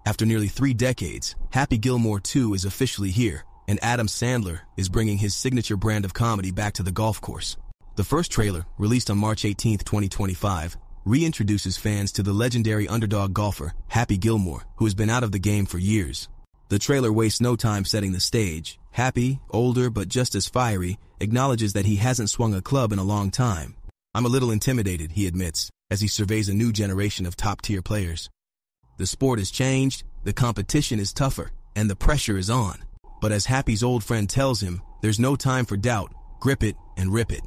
After nearly 3 decades, Happy Gilmore 2 is officially here, and Adam Sandler is bringing his signature brand of comedy back to the golf course. The first trailer, released on March 18, 2025, reintroduces fans to the legendary underdog golfer, Happy Gilmore, who has been out of the game for years. The trailer wastes no time setting the stage. Happy, older but just as fiery, acknowledges that he hasn't swung a club in a long time. "I'm a little intimidated," he admits, as he surveys a new generation of top-tier players. The sport has changed, the competition is tougher, and the pressure is on. But as Happy's old friend tells him, there's no time for doubt, grip it and rip it.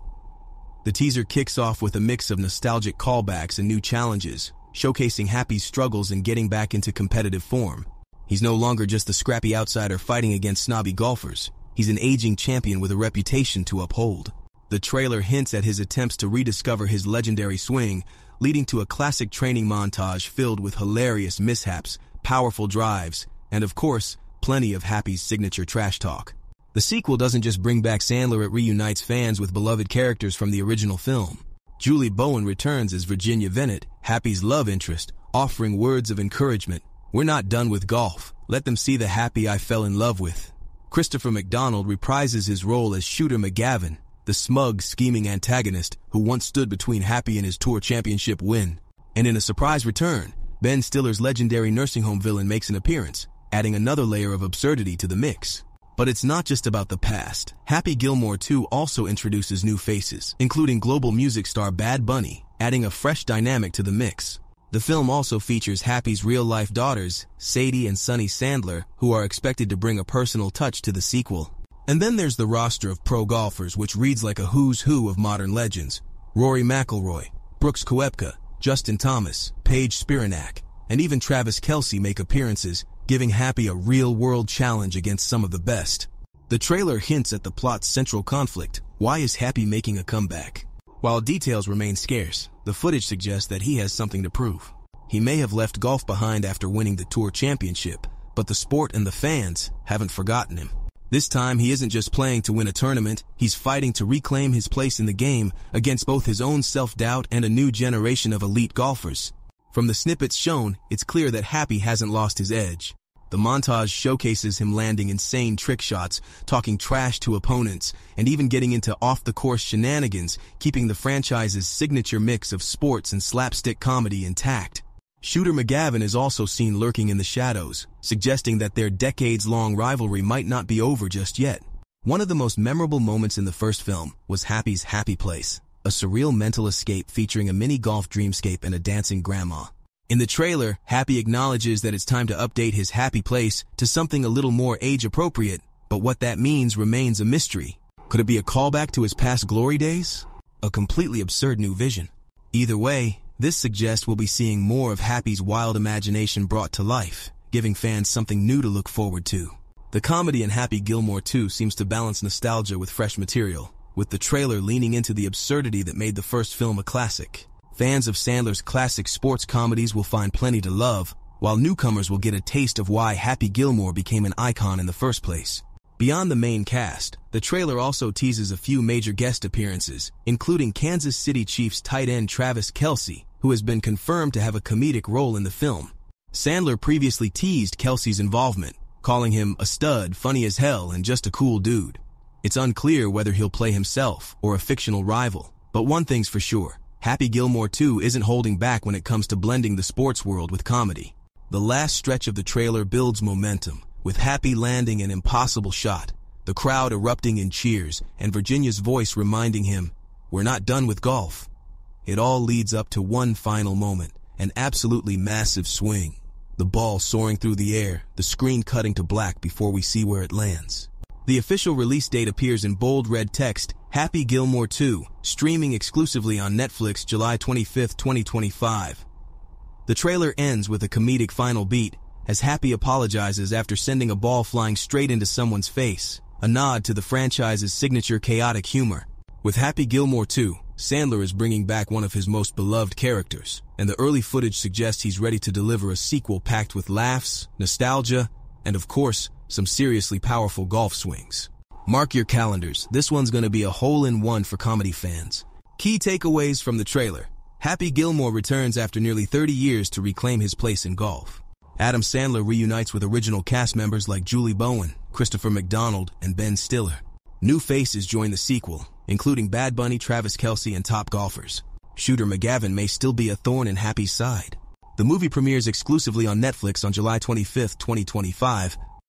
The teaser kicks off with a mix of nostalgic callbacks and new challenges, showcasing Happy's struggles in getting back into competitive form. He's no longer just a scrappy outsider fighting against snobby golfers. He's an aging champion with a reputation to uphold. The trailer hints at his attempts to rediscover his legendary swing, leading to a classic training montage filled with hilarious mishaps, powerful drives, and of course, plenty of Happy's signature trash talk. The sequel doesn't just bring back Sandler, it reunites fans with beloved characters from the original film. Julie Bowen returns as Virginia Venit, Happy's love interest, offering words of encouragement. "We're not done with golf. Let them see the Happy I fell in love with." Christopher McDonald reprises his role as Shooter McGavin, the smug, scheming antagonist who once stood between Happy and his tour championship win. And in a surprise return, Ben Stiller's legendary nursing home villain makes an appearance, adding another layer of absurdity to the mix. But it's not just about the past. Happy Gilmore 2 also introduces new faces, including global music star Bad Bunny, adding a fresh dynamic to the mix. The film also features Happy's real-life daughters, Sadie and Sonny Sandler, who are expected to bring a personal touch to the sequel. And then there's the roster of pro golfers, which reads like a who's who of modern legends. Rory McIlroy, Brooks Koepka, Justin Thomas, Paige Spiranak, and even Travis Kelce make appearances, giving Happy a real-world challenge against some of the best. The trailer hints at the plot's central conflict. Why is Happy making a comeback? While details remain scarce, the footage suggests that he has something to prove. He may have left golf behind after winning the tour championship, but the sport and the fans haven't forgotten him. This time, he isn't just playing to win a tournament, he's fighting to reclaim his place in the game against both his own self-doubt and a new generation of elite golfers. From the snippets shown, it's clear that Happy hasn't lost his edge. The montage showcases him landing insane trick shots, talking trash to opponents, and even getting into off-the-course shenanigans, keeping the franchise's signature mix of sports and slapstick comedy intact. Shooter McGavin is also seen lurking in the shadows, suggesting that their decades-long rivalry might not be over just yet. One of the most memorable moments in the first film was Happy's Happy Place, a surreal mental escape featuring a mini golf dreamscape and a dancing grandma. In the trailer, Happy acknowledges that it's time to update his happy place to something a little more age-appropriate, but what that means remains a mystery. Could it be a callback to his past glory days? A completely absurd new vision. Either way, this suggests we'll be seeing more of Happy's wild imagination brought to life, giving fans something new to look forward to. The comedy in Happy Gilmore 2 seems to balance nostalgia with fresh material, with the trailer leaning into the absurdity that made the first film a classic. Fans of Sandler's classic sports comedies will find plenty to love, while newcomers will get a taste of why Happy Gilmore became an icon in the first place. Beyond the main cast, the trailer also teases a few major guest appearances, including Kansas City Chiefs tight end Travis Kelce, who has been confirmed to have a comedic role in the film. Sandler previously teased Kelce's involvement, calling him a stud, funny as hell, and just a cool dude. It's unclear whether he'll play himself or a fictional rival, but one thing's for sure, Happy Gilmore 2 isn't holding back when it comes to blending the sports world with comedy. The last stretch of the trailer builds momentum, with Happy landing an impossible shot, the crowd erupting in cheers, and Virginia's voice reminding him, "We're not done with golf." It all leads up to one final moment, an absolutely massive swing. The ball soaring through the air, the screen cutting to black before we see where it lands. The official release date appears in bold red text, Happy Gilmore 2, streaming exclusively on Netflix July 25, 2025. The trailer ends with a comedic final beat, as Happy apologizes after sending a ball flying straight into someone's face, a nod to the franchise's signature chaotic humor. With Happy Gilmore 2, Sandler is bringing back one of his most beloved characters, and the early footage suggests he's ready to deliver a sequel packed with laughs, nostalgia, and of course, some seriously powerful golf swings. Mark your calendars, this one's gonna be a hole-in-one for comedy fans. Key takeaways from the trailer. Happy Gilmore returns after nearly 30 years to reclaim his place in golf. Adam Sandler reunites with original cast members like Julie Bowen, Christopher McDonald, and Ben Stiller. New faces join the sequel, including Bad Bunny, Travis Kelce, and top golfers. Shooter McGavin may still be a thorn in Happy's side. The movie premieres exclusively on Netflix on July 25, 2025,